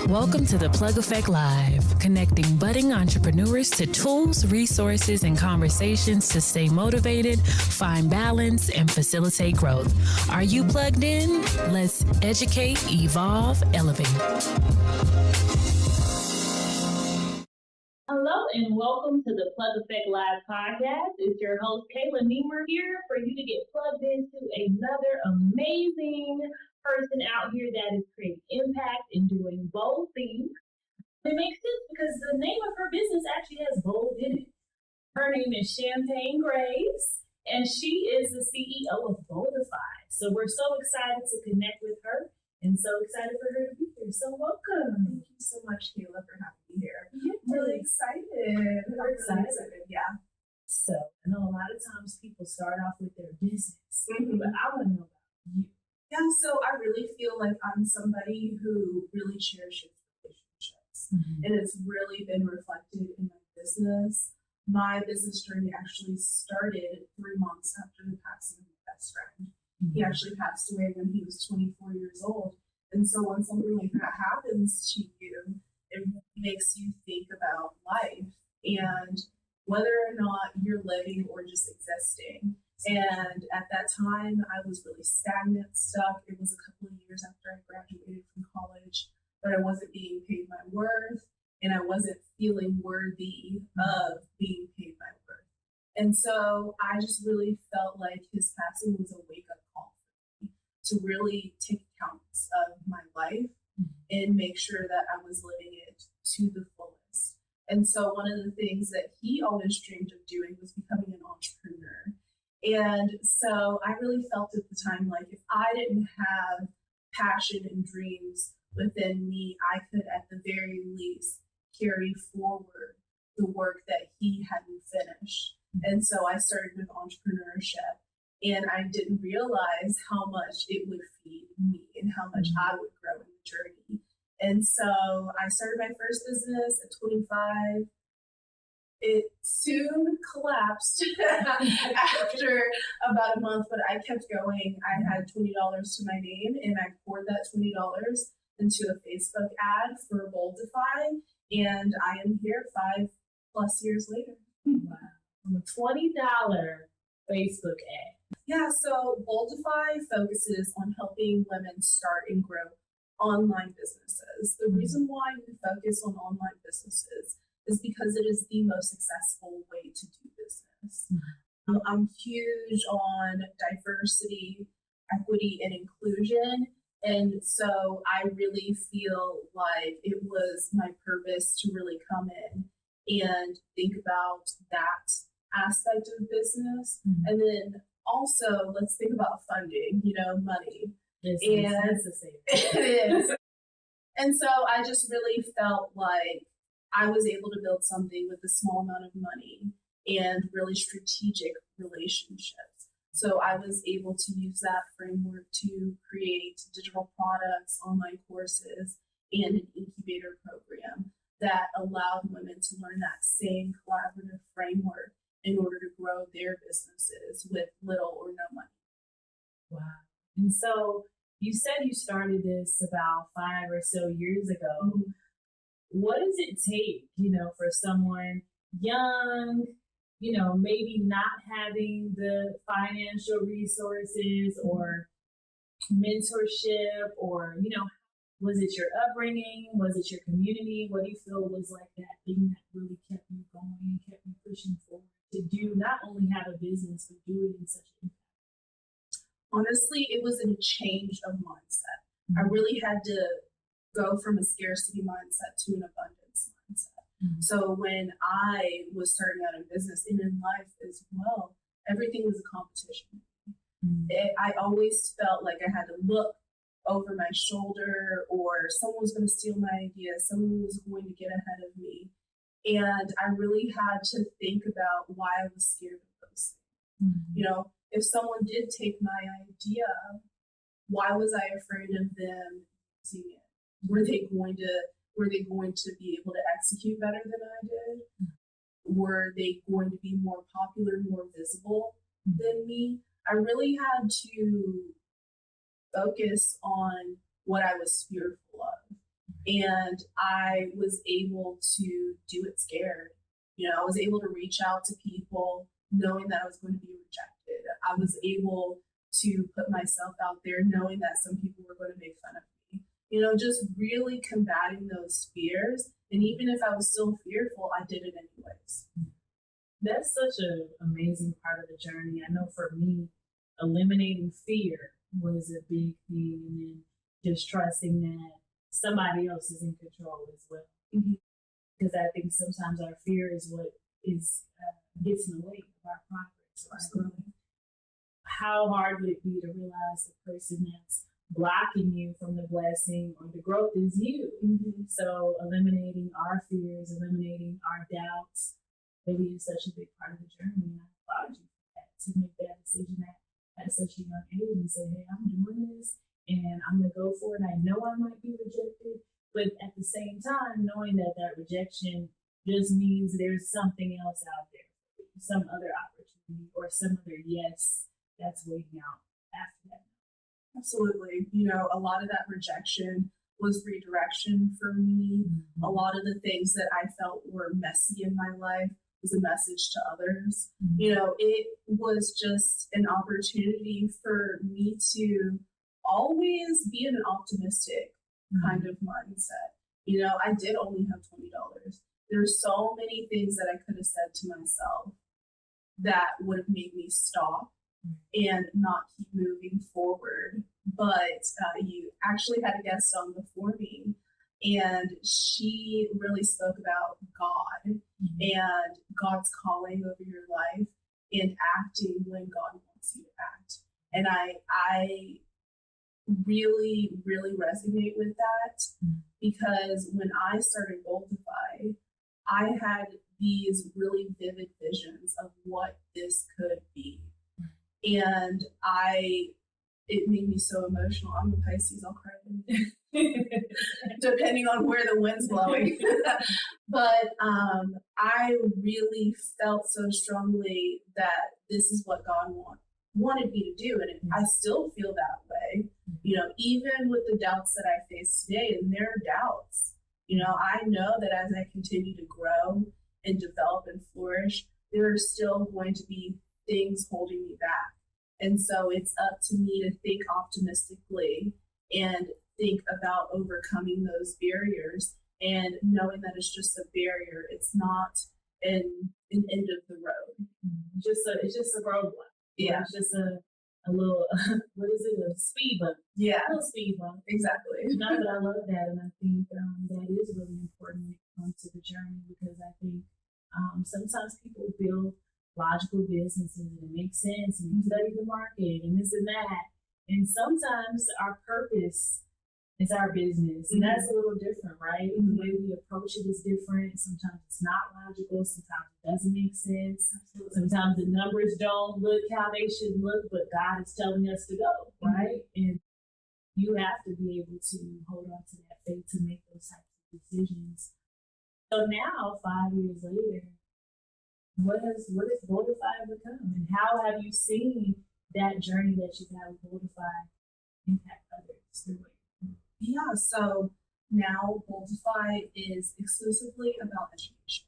Welcome to the Plug Effect Live, connecting budding entrepreneurs to tools, resources, and conversations to stay motivated, find balance, and facilitate growth. Are you plugged in? Let's educate, evolve, elevate. Hello and welcome to the Plug Effect Live podcast. It's your host, Kayla Niemer, here for you to get plugged into another amazing person out here that is creating impact and doing bold things. It makes sense because the name of her business actually has bold in it. Her name is Shampaigne and she is the CEO of Boldify. So we're so excited to connect with her and so excited for her to be here. So welcome. Thank you so much, Kayla, for having me here. Yeah, I'm really excited. We're excited. Yeah. So I know a lot of times people start off with their business, but I want to know about you. Yeah, so I really feel like I'm somebody who really cherishes relationships. And it's really been reflected in my business. My business journey actually started 3 months after the passing of my best friend. He actually passed away when he was 24 years old. And so when something like that happens to you, it makes you think about life and whether or not you're living or just existing. And at that time, I was really stagnant, stuck. It was a couple of years after I graduated from college, but I wasn't being paid my worth, and I wasn't feeling worthy of being paid my worth. And so I just really felt like his passing was a wake-up call for me to really take account of my life and make sure that I was living it to the fullest. And so one of the things that he always dreamed of doing was becoming an entrepreneur. And so I really felt at the time like if I didn't have passion and dreams within me, I could at the very least carry forward the work that he hadn't finished. And so I started with entrepreneurship, and I didn't realize how much it would feed me and how much I would grow in the journey. And so I started my first business at 25. It soon collapsed after about a month, but I kept going. I had $20 to my name, and I poured that $20 into a Facebook ad for Boldify, and I am here 5+ years later. Wow. From a $20 Facebook ad. Yeah, so Boldify focuses on helping women start and grow online businesses. The reason why we focus on online businesses is because it is the most accessible way to do business. I'm huge on diversity, equity, and inclusion. And so I really feel like it was my purpose to really come in and think about that aspect of business. And then also, let's think about funding, money. It's the same. It is. And so I just really felt like I was able to build something with a small amount of money and really strategic relationships. So I was able to use that framework to create digital products, online courses, and an incubator program that allowed women to learn that same collaborative framework in order to grow their businesses with little or no money. Wow. And so you said you started this about 5 or so years ago. What does it take, for someone young, maybe not having the financial resources or mentorship or, was it your upbringing? Was it your community? What do you feel was like that thing that really kept you going and kept you pushing forward to do not only have a business, but do it in such an impact? Honestly, it was a change of mindset. I really had to go from a scarcity mindset to an abundance mindset. So when I was starting out in business and in life as well, everything was a competition. I always felt like I had to look over my shoulder, or someone was going to steal my ideas, someone was going to get ahead of me. And I really had to think about why I was scared of those things. If someone did take my idea, why was I afraid of them using it? Were they going to be able to execute better than I did? Were they going to be more popular, more visible than me? I really had to focus on what I was fearful of And I was able to do it scared. I was able to reach out to people knowing that I was going to be rejected. I was able to put myself out there knowing that some people were going to make fun of me. Just really combating those fears. And even if I was still fearful, I did it anyways. That's such an amazing part of the journey. I know for me, eliminating fear was a big thing, and then just trusting that somebody else is in control as well. Because I think sometimes our fear is what gets in the way of our progress or our growth. How hard would it be to realize the person that's blocking you from the blessing or the growth is you? So eliminating our fears, eliminating our doubts, really is such a big part of the journey. And I applaud you for that, to make that decision at such a young age and say, hey, I'm doing this and I'm going to go for it. I know I might be rejected, but at the same time, knowing that rejection just means there's something else out there, some other opportunity or some other yes that's waiting out after that. Absolutely. A lot of that rejection was redirection for me. A lot of the things that I felt were messy in my life was a message to others. It was just an opportunity for me to always be in an optimistic kind of mindset. I did only have $20. There's so many things that I could have said to myself that would have made me stop and not keep moving forward. But you actually had a guest on before me, and she really spoke about God and God's calling over your life and acting when God wants you to act. And I really, really resonate with that, because when I started Boldify, I had these really vivid visions of what this could be. And it made me so emotional. I'm a Pisces, I'll cry depending on where the wind's blowing. But I really felt so strongly that this is what God wanted me to do. And I still feel that way, even with the doubts that I face today, and there are doubts. I know that as I continue to grow and develop and flourish, there are still going to be things holding me back. And so it's up to me to think optimistically and think about overcoming those barriers and knowing that it's just a barrier. It's not an end of the road. It's just a roadblock. Yeah. It's just a little, what is it? A speed bump. Yeah. A little speed bump. Exactly. No, but I love that. And I think that is really important when it comes to the journey, because I think sometimes people build logical businesses and it makes sense and you study the market and this and that. And sometimes our purpose is our business. And that's a little different, right? The way we approach it is different. Sometimes it's not logical. Sometimes it doesn't make sense. Absolutely. Sometimes the numbers don't look how they should look, but God is telling us to go, right? And you have to be able to hold on to that faith to make those types of decisions. So now, 5 years later, what has Boldify become, and how have you seen that journey that you've had with Boldify impact others through it? Yeah, so now Boldify is exclusively about education.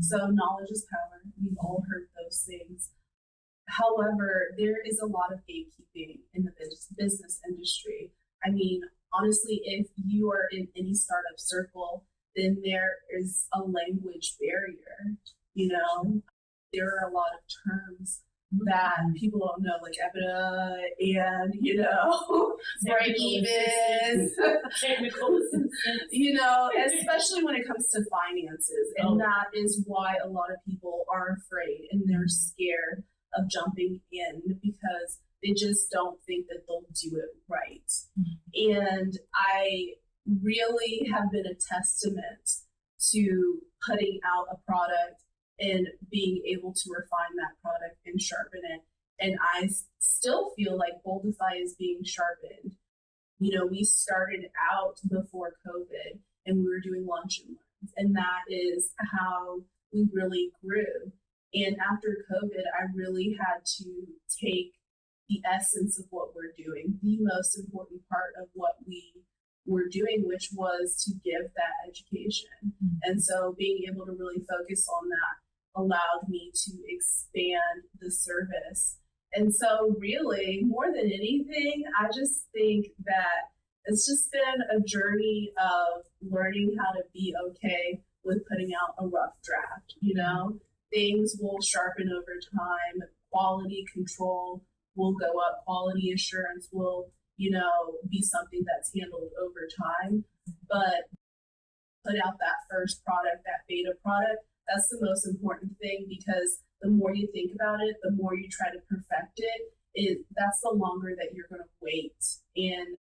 So knowledge is power. We've all heard those things. However, there is a lot of gatekeeping in the business industry. I mean, honestly, if you are in any startup circle, then there is a language barrier. There are a lot of terms that people don't know, like EBITDA and, break even, technical assistance, especially when it comes to finances. And that is why a lot of people are afraid and they're scared of jumping in because they just don't think that they'll do it right. And I really have been a testament to putting out a product and being able to refine that product and sharpen it. And I still feel like Boldify is being sharpened. We started out before COVID and we were doing lunch and learns, and that is how we really grew. And after COVID, I really had to take the essence of what we're doing, the most important part of what we were doing, which was to give that education. Mm-hmm. And so being able to really focus on that allowed me to expand the service. And so really, more than anything, I just think that it's just been a journey of learning how to be okay with putting out a rough draft. You know, things will sharpen over time. Quality control will go up. Quality assurance will, you know, be something that's handled over time. But put out that first product, that beta product, that's the most important thing, because the more you think about it, the more you try to perfect it, that's the longer that you're going to wait. And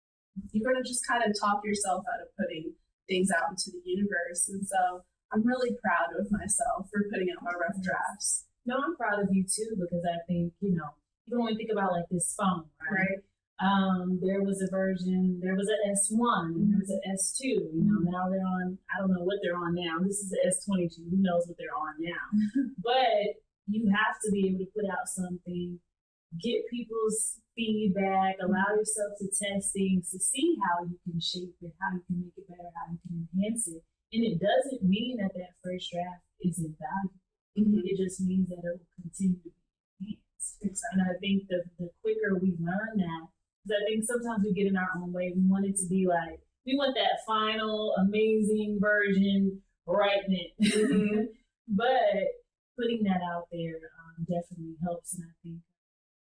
you're going to just kind of talk yourself out of putting things out into the universe. And so I'm really proud of myself for putting out my rough drafts. No, I'm proud of you too, because I think, you know, you only think about like this phone, right? There was a version, there was an S1, there was an S2, you know, now they're on, I don't know what they're on now. This is the S22, who knows what they're on now. But you have to be able to put out something, get people's feedback, allow yourself to test things, to see how you can shape it, how you can make it better, how you can enhance it. And it doesn't mean that that first draft isn't valuable. Mm-hmm. It just means that it will continue to be enhanced. Exactly. And I think the quicker we learn that, because I think sometimes we get in our own way. We want it to be like, we want that final amazing version right then. Mm-hmm. But putting that out there definitely helps. And I think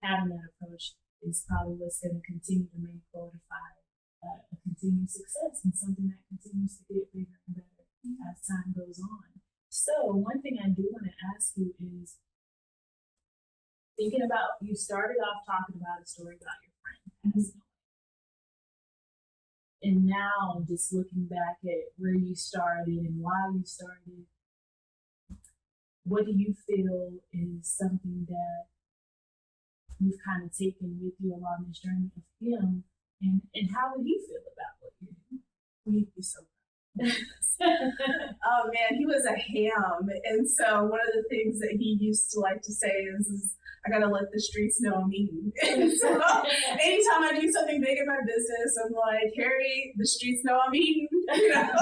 having that approach is probably what's going to continue to make Fortify a continued success, and something that continues to get bigger and better as time goes on. So one thing I do want to ask you is, thinking about, you started off talking about a story about your friend, and now just looking back at where you started and why you started, what do you feel is something that you've kind of taken with you along this journey of him, and how would he feel about what you're doing? We'd be so proud. Oh man, he was a ham. And so one of the things that he used to like to say is I gotta let the streets know I'm eating. And so anytime I do something big in my business, I'm like, Harry, the streets know I'm eating. You know,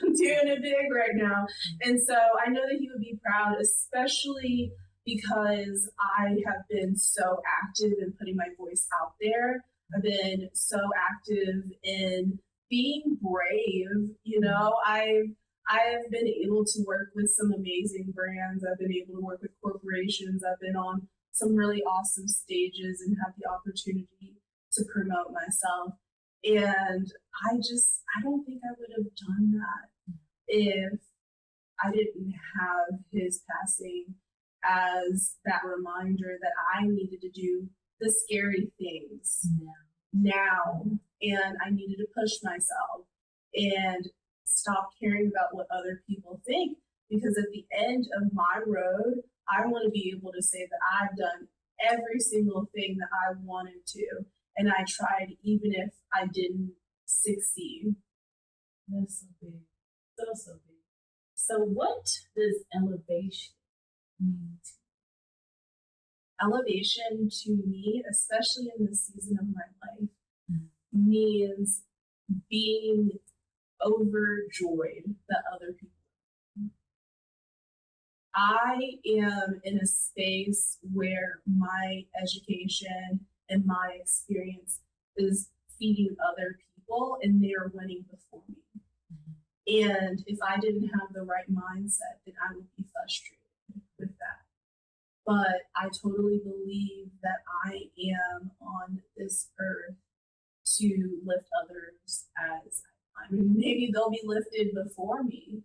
I'm doing it big right now. And so I know that he would be proud, especially because I have been so active in putting my voice out there. I've been so active in being brave. You know, I've been able to work with some amazing brands. I've been able to work with corporations. I've been on some really awesome stages and had the opportunity to promote myself. And I don't think I would have done that if I didn't have his passing as that reminder that I needed to do the scary things now, and I needed to push myself and stop caring about what other people think, because at the end of my road, I want to be able to say that I've done every single thing that I wanted to, and I tried even if I didn't succeed. That's so big. So big. So what does elevation mean to you? Elevation to me, especially in this season of my life, means being overjoyed that other people. I am in a space where my education and my experience is feeding other people, and they're winning before me. And if I didn't have the right mindset, then I would be frustrated with that. But I totally believe that I am on this earth to lift others as I mean, maybe they'll be lifted before me.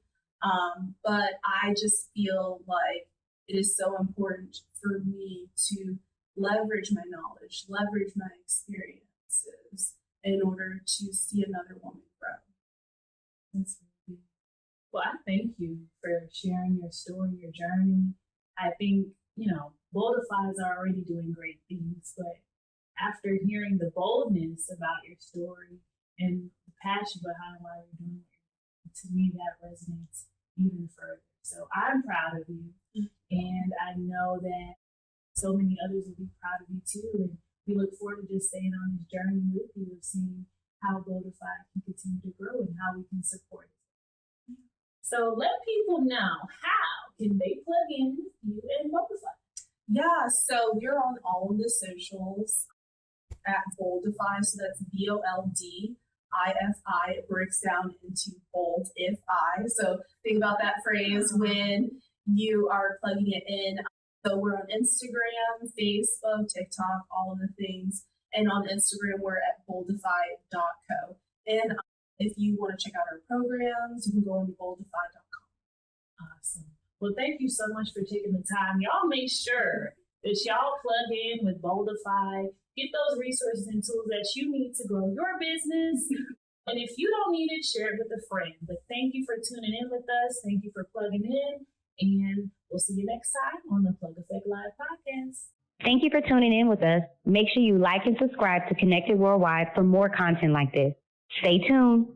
But I just feel like it is so important for me to leverage my knowledge, leverage my experiences in order to see another woman grow. That's really good. Well, I thank you for sharing your story, your journey. I think, you know, Boldify are already doing great things, but after hearing the boldness about your story and the passion behind why you're doing it, to me that resonates even further. So I'm proud of you, and I know that so many others will be proud of you too. And we look forward to just staying on this journey with you, of seeing how Boldify can continue to grow and how we can support it. So let people know, how can they plug in with you and Boldify? Yeah, so we're on all of the socials at Boldify. So that's BOLDIFI. It breaks down into bold if I. So think about that phrase when you are plugging it in. So we're on Instagram, Facebook, TikTok, all of the things. And on Instagram, we're at boldify.co. And if you want to check out our programs, you can go on to boldify.com. Awesome. Well, thank you so much for taking the time. Y'all make sure that y'all plug in with Boldify. Get those resources and tools that you need to grow your business. And if you don't need it, share it with a friend. But thank you for tuning in with us. Thank you for plugging in. And we'll see you next time on the Plug Effect Live podcast. Thank you for tuning in with us. Make sure you like and subscribe to Connected Worldwide for more content like this. Stay tuned.